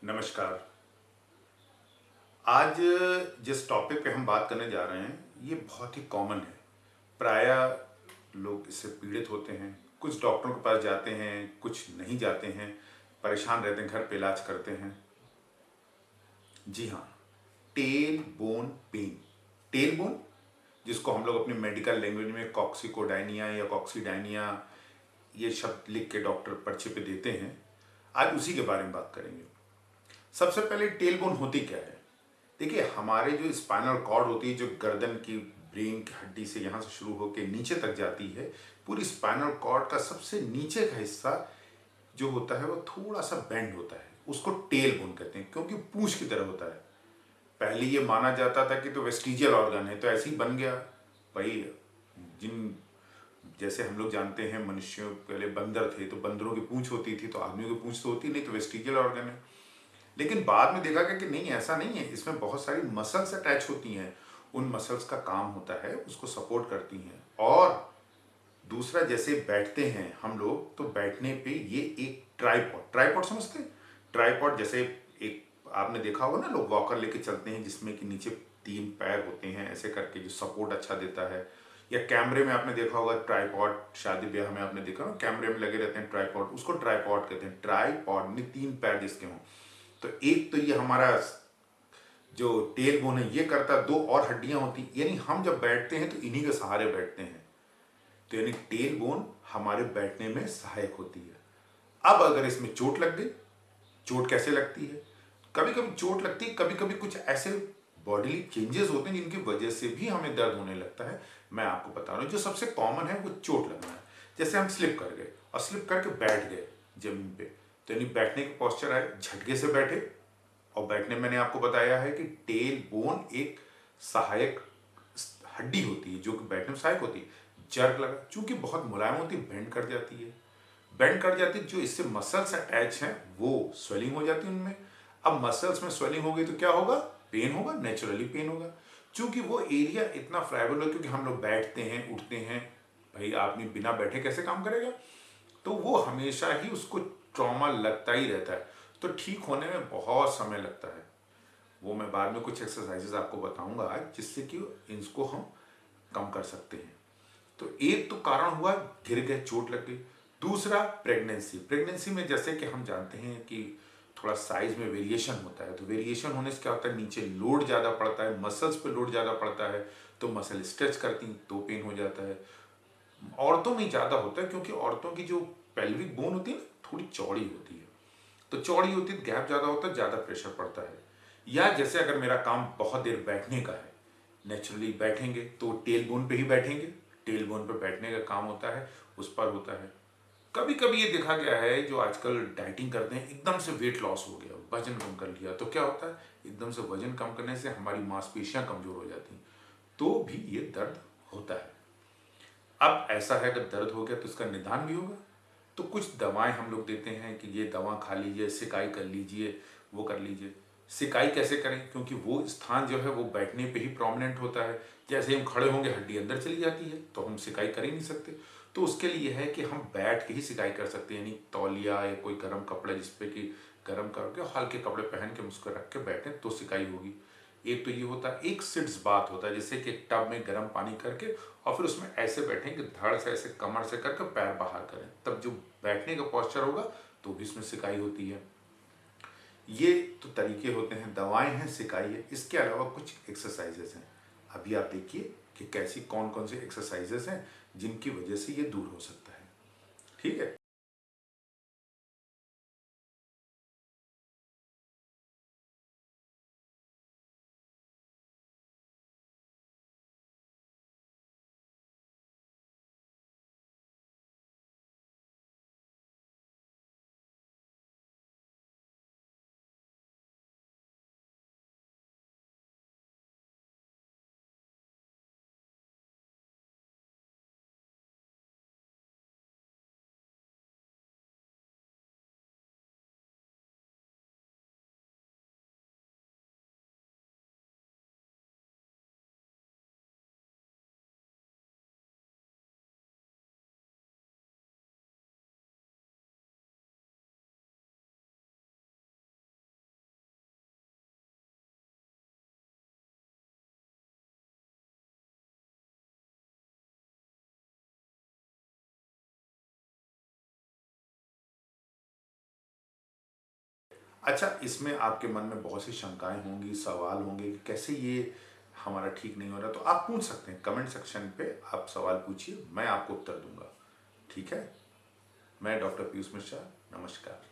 नमस्कार। आज जिस टॉपिक पे हम बात करने जा रहे हैं ये बहुत ही कॉमन है। प्रायः लोग इससे पीड़ित होते हैं। कुछ डॉक्टरों के पास जाते हैं, कुछ नहीं जाते हैं, परेशान रहते हैं, घर पे इलाज करते हैं। जी हाँ, tail bone pen. Tail bone, जिसको हम लोग अपनी मेडिकल लैंग्वेज में कॉक्सिकोडाइनिया या कॉक्सीडाइनिया ये शब्द लिख के डॉक्टर पर्चे पे देते हैं। आज उसी के बारे में बात करेंगे। सबसे पहले टेल बोन होती क्या है? देखिए, हमारे जो स्पाइनल कॉर्ड होती है, जो गर्दन की ब्रेन की हड्डी से यहाँ से शुरू होकर नीचे तक जाती है, पूरी स्पाइनल कॉर्ड का सबसे नीचे का हिस्सा जो होता है वो थोड़ा सा बेंड होता है। उसको टेल बोन कहते हैं, क्योंकि पूंछ की तरह होता है। पहले ये माना जाता था कि तो वेस्टिजियल ऑर्गन है, तो ऐसे ही बन गया भाई। जिन जैसे हम लोग जानते हैं, मनुष्यों पहले बंदर थे तो बंदरों की पूंछ होती थी, तो आदमियों की पूंछ तो होती नहीं, तो वेस्टिजियल ऑर्गन है। लेकिन बाद में देखा गया कि नहीं, ऐसा नहीं है। इसमें बहुत सारी मसल्स अटैच होती हैं। उन मसल्स का काम होता है, उसको सपोर्ट करती हैं। और दूसरा, जैसे बैठते हैं हम लोग, तो बैठने पे ये एक ट्राइपॉड, ट्राइपॉड समझते हैं? ट्राइपॉड जैसे एक आपने देखा होगा ना, लोग वॉकर लेके चलते हैं जिसमें कि नीचे 3 पैर होते हैं, ऐसे करके जो सपोर्ट अच्छा देता है। या कैमरे में आपने देखा होगा ट्राइपॉड, शादी ब्याह में आपने देखा ना, कैमरे में लगे रहते हैं ट्राइपॉड, उसको ट्राइपॉड कहते हैं। ट्राइपॉड में 3 पैर जिसके हों। तो एक तो ये हमारा जो टेल बोन है ये करता, 2 और हड्डियां होती, यानी हम जब बैठते हैं तो इन्हीं के सहारे बैठते हैं। तो यानी टेल बोन हमारे बैठने में सहायक होती है। अब अगर इसमें चोट लग गई, चोट कैसे लगती है? कभी कभी चोट लगती है, कभी कभी कुछ ऐसे बॉडीली चेंजेस होते हैं जिनकी वजह से भी हमें दर्द होने लगता है। मैं आपको बता रहा हूँ, जो सबसे कॉमन है वो चोट लगना है। जैसे हम स्लिप कर गए और स्लिप करके बैठ गए जमीन पे, तो यानी बैठने की पोस्चर आए, झटके से बैठे। और बैठने मैंने आपको बताया है कि टेल बोन एक सहायक हड्डी होती है जो कि बैठने में सहायक होती है। जर्क लगा, चूंकि बहुत मुलायम होती है, बेंड कर जाती है। बेंड कर जाती है, जो इससे मसल्स अटैच हैं वो स्वेलिंग हो जाती है उनमें। अब मसल्स में स्वेलिंग हो गई तो क्या होगा? पेन होगा, नेचुरली पेन होगा। चूंकि वो एरिया इतना फ्राइबल हो, क्योंकि हम लोग बैठते हैं, उठते हैं, भाई आदमी बिना बैठे कैसे काम करेगा? तो वो हमेशा ही उसको ट्रॉमा लगता ही रहता है। तो ठीक होने में बहुत समय लगता है। वो मैं बाद में कुछ एक्सरसाइजेस आपको बताऊंगा आज, जिससे कि इसको हम कम कर सकते हैं। तो एक तो कारण हुआ, गिर गए, चोट लग गई। दूसरा, प्रेगनेंसी। प्रेगनेंसी में जैसे कि हम जानते हैं कि थोड़ा साइज में वेरिएशन होता है। तो वेरिएशन होने से क्या होता है, नीचे लोड ज़्यादा पड़ता है, मसल्स पे लोड ज़्यादा पड़ता है, तो मसल स्ट्रेच करती हैं तो पेन हो जाता है। औरतों में ज़्यादा होता है, क्योंकि औरतों की जो पेल्विक बोन होती है ना, थोड़ी चौड़ी होती है। तो चौड़ी होती है, गैप ज़्यादा होता है, ज़्यादा प्रेशर पड़ता है। या जैसे अगर मेरा काम बहुत देर बैठने का है, नेचुरली बैठेंगे तो टेल बोन पे ही बैठेंगे। टेल बोन पे बैठने का काम होता है, उस पर होता है। कभी कभी ये देखा गया है, जो आजकल डाइटिंग करते हैं, एकदम से वेट लॉस हो गया, वजन कम कर लिया, तो क्या होता है, एकदम से वजन कम करने से हमारी मांसपेशियां कमजोर हो जाती हैं, तो भी ये दर्द होता है। अब ऐसा है, अगर दर्द हो गया तो इसका निदान भी होगा। तो कुछ दवाएं हम लोग देते हैं कि ये दवा खा लीजिए, सिकाई कर लीजिए, वो कर लीजिए। सिकाई कैसे करें? क्योंकि वो स्थान जो है वो बैठने पे ही प्रोमिनेंट होता है। जैसे हम खड़े होंगे हड्डी अंदर चली जाती है, तो हम सिकाई कर ही नहीं सकते। तो उसके लिए है कि हम बैठ के ही सिकाई कर सकते हैं, यानी तौलिया या कोई गर्म कपड़ा जिसपे कि गर्म करके हल्के कपड़े पहन के उसको रख के बैठे तो सिकाई होगी। एक तो ये होता है। एक सिट्स बात होता है, जैसे कि एक टब में गर्म पानी करके और फिर उसमें ऐसे बैठें कि धड़ से ऐसे कमर से करके पैर बाहर करें, तब जो बैठने का पोस्चर होगा तो भी इसमें सिकाई होती है। ये तो तरीके होते हैं, दवाएं हैं, सिकाई है। इसके अलावा कुछ एक्सरसाइजेस हैं। अभी आप देखिए कि कैसी कौन कौन सी एक्सरसाइजेस हैं जिनकी वजह से ये दूर हो सकता है। ठीक है। अच्छा, इसमें आपके मन में बहुत सी शंकाएं होंगी, सवाल होंगे कि कैसे ये हमारा ठीक नहीं हो रहा, तो आप पूछ सकते हैं कमेंट सेक्शन पे, आप सवाल पूछिए, मैं आपको उत्तर दूंगा। ठीक है। मैं डॉक्टर पीयूष मिश्रा, नमस्कार।